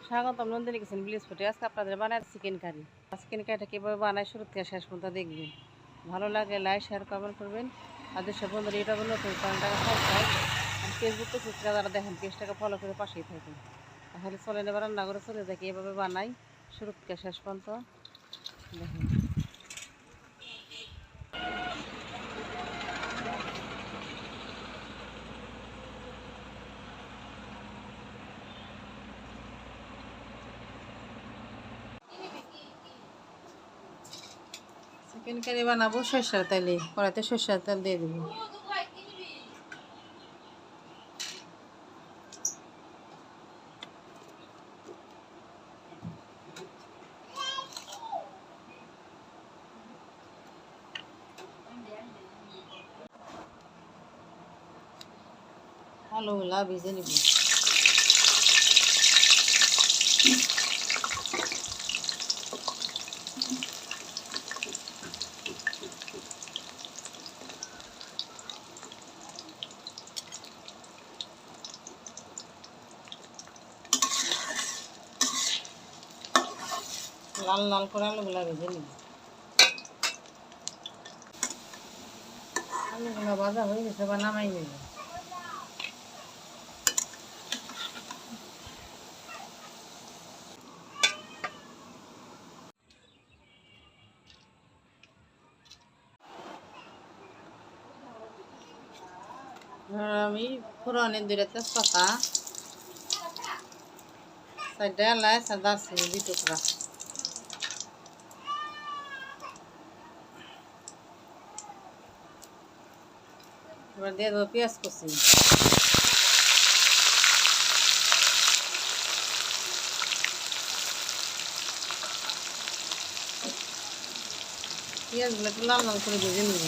স্বাগতম Nandini kitchen village ফুডে। আজকে আপনাদের বানায় চিকেন কারি। চিকেন কারিটা কীভাবে বানায় শুরু থেকে শেষ পর্যন্ত দেখবেন। ভালো লাগে লাইক শেয়ার কমেন্ট করবেন। আর যেসব বন্ধুরা এটা নতুন চ্যানেলটাকে সাবস্ক্রাইব আর ফেসবুক পেজ থেকে যারা দেখেন পেজটাকে ফলো করে পাশেই থাকেন। তাহলে চলে নেবার রান্না করে চলে দেখি এভাবে বানাই শুরু থেকে শেষ পর্যন্ত দেখেন। চিকেন কারি বানাবো সরষের তেলে, কড়াইতে সরষের তেল দিয়ে দেবো। আলুগুলা ভেজে নিব। লাল লাল করে আলুগুলা ভেজে নিব। আলুগুলা ভাজা হয়ে গেছে, বা নামাই নেব। আমি ফোড়নের 2টা তেজপাতা, 4টা এলাচ আর দারচিনি 2 টুকরা। এবার দিয়ে দেবো পেঁয়াজ কুচি। পেঁয়াজগুলো একটু লাল লাল করে ভেজে নেব।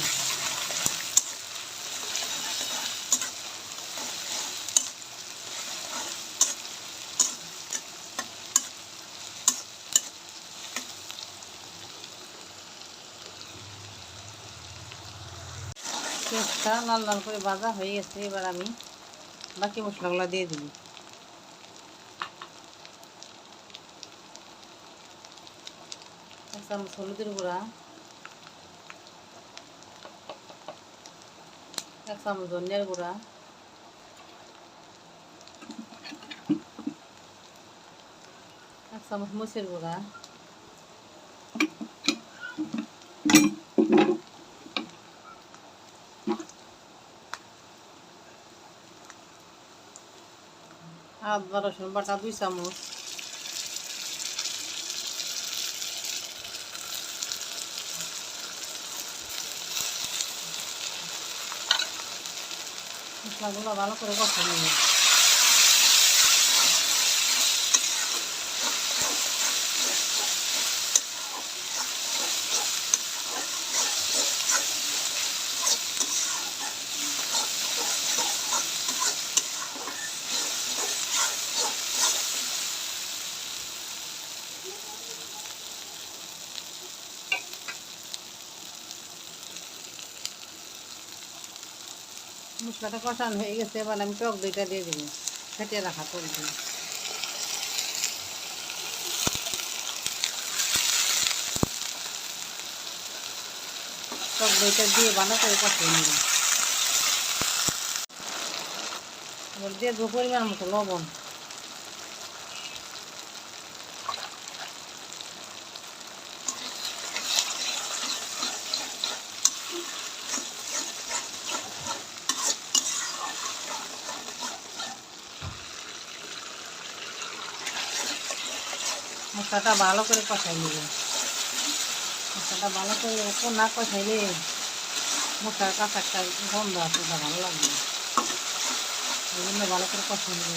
পেঁয়াজটা লাল লাল করে ভাজা হয়ে গেছে, এবার আমি বাকি মশলাগুলো দিয়ে দিব। 1 চামচ হলুদের গুঁড়া, 1 চামচ ধনিয়ার গুঁড়া, 1 চামচ মরিচের গুঁড়া, আদা রসুন বাটা 2 চামচ, মশলাগুলো ভালো করে কষে নেব। মশলাটা কষানো হয়ে গেছে, এবার আমি টক দইটা দিয়ে দেবো, ফেটিয়ে রাখা টক দই। টক দইটা দিয়ে ভালো করে কষিয়ে নেব। এবার দিয়ে দেবো পরিমাণ মতো লবণ। মশলাটা ভালো করে কষাই নেব। মশলাটা ভালো করে না কষাইলে মশলার কাঁচা একটা গন্ধ আছে, ওটা ভালো লাগবে। এই জন্য ভালো করে কষাই নেব।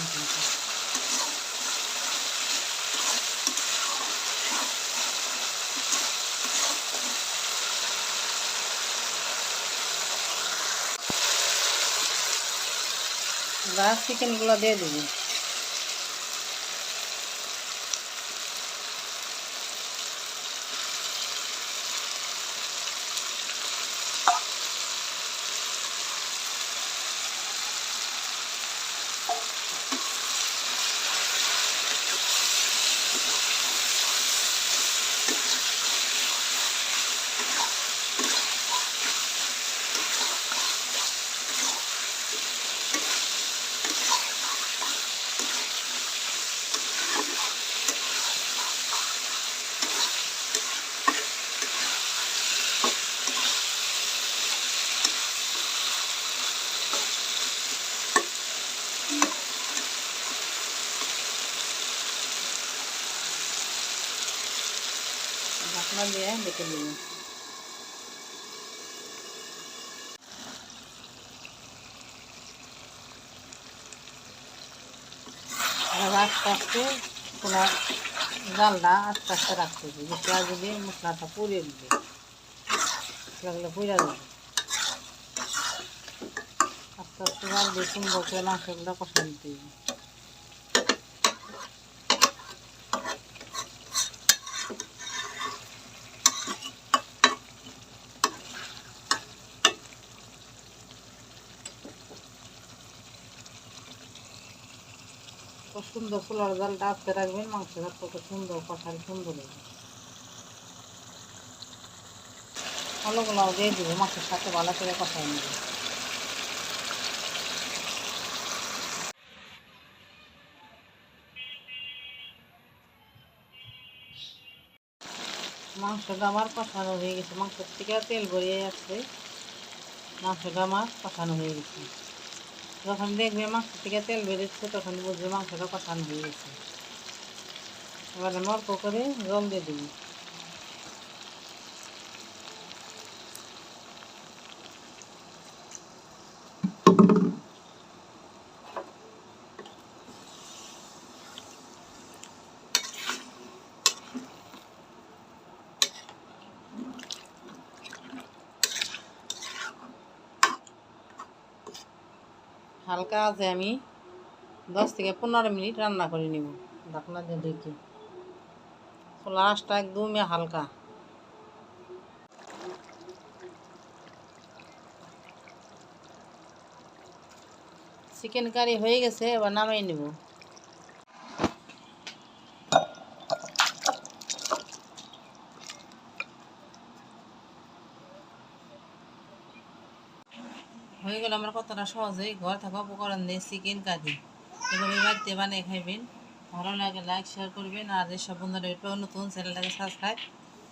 এবার চিকেনগুলো দিয়ে দেবো। ঢাকনা দিয়ে রেখে দেব। আস্তে আস্তে খোলা জালটা আস্তে আস্তে রাখতে হবে, বেশি আর যদি মশলাটা পুড়ে উঠবে, লাগলে পুড়ে যাবে। আস্তে আস্তে জাল দিয়ে সুন্দর করে মাংসগুলো কষা নিতে হবে। কত সুন্দর চুলার জালটা আস্তে রাখবেন, মাংসটা কত সুন্দর কষার সুন্দর হবে। আলুগুলাও দিয়ে দিব, মাছের সাথে ভালো করে কষাই নেব। মাংসটা আমার কষানো হয়ে গেছে, মাংসের থেকে তেল বেরিয়ে আসছে, মাংসটা আমার কষানো হয়ে গেছে। যখন দেখবে মাংস থেকে তেল বেরোচ্ছে তখন বুঝবে মাংসটা কষানো হয়ে গেছে। এবারে অল্প করে জল দিয়ে দিবি। হালকা আছে, আমি 10 থেকে 15 মিনিট রান্না করে নিব ঢাকনা দিয়ে ঢেকে। চুলার আঁচটা একদমই হালকা। চিকেন কারি হয়ে গেছে, এবার নামাই নেব। হয়ে গেল আমার কতটা সহজেই ঘর থাকা উপকরণ দিয়ে চিকেন কারি। এভাবে বাড়িতে বানিয়ে খাইবেন। ভালো লাগে লাইক শেয়ার করবেন, আর যেসব বন্ধুরা এটাও নতুন চ্যানেলটাকে সাবস্ক্রাইব,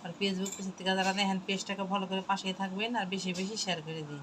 আর ফেসবুক পেজ থেকে যারা দেখেন পেজটাকে ভালো করে পাশেই থাকবেন, আর বেশি বেশি শেয়ার করে দিন।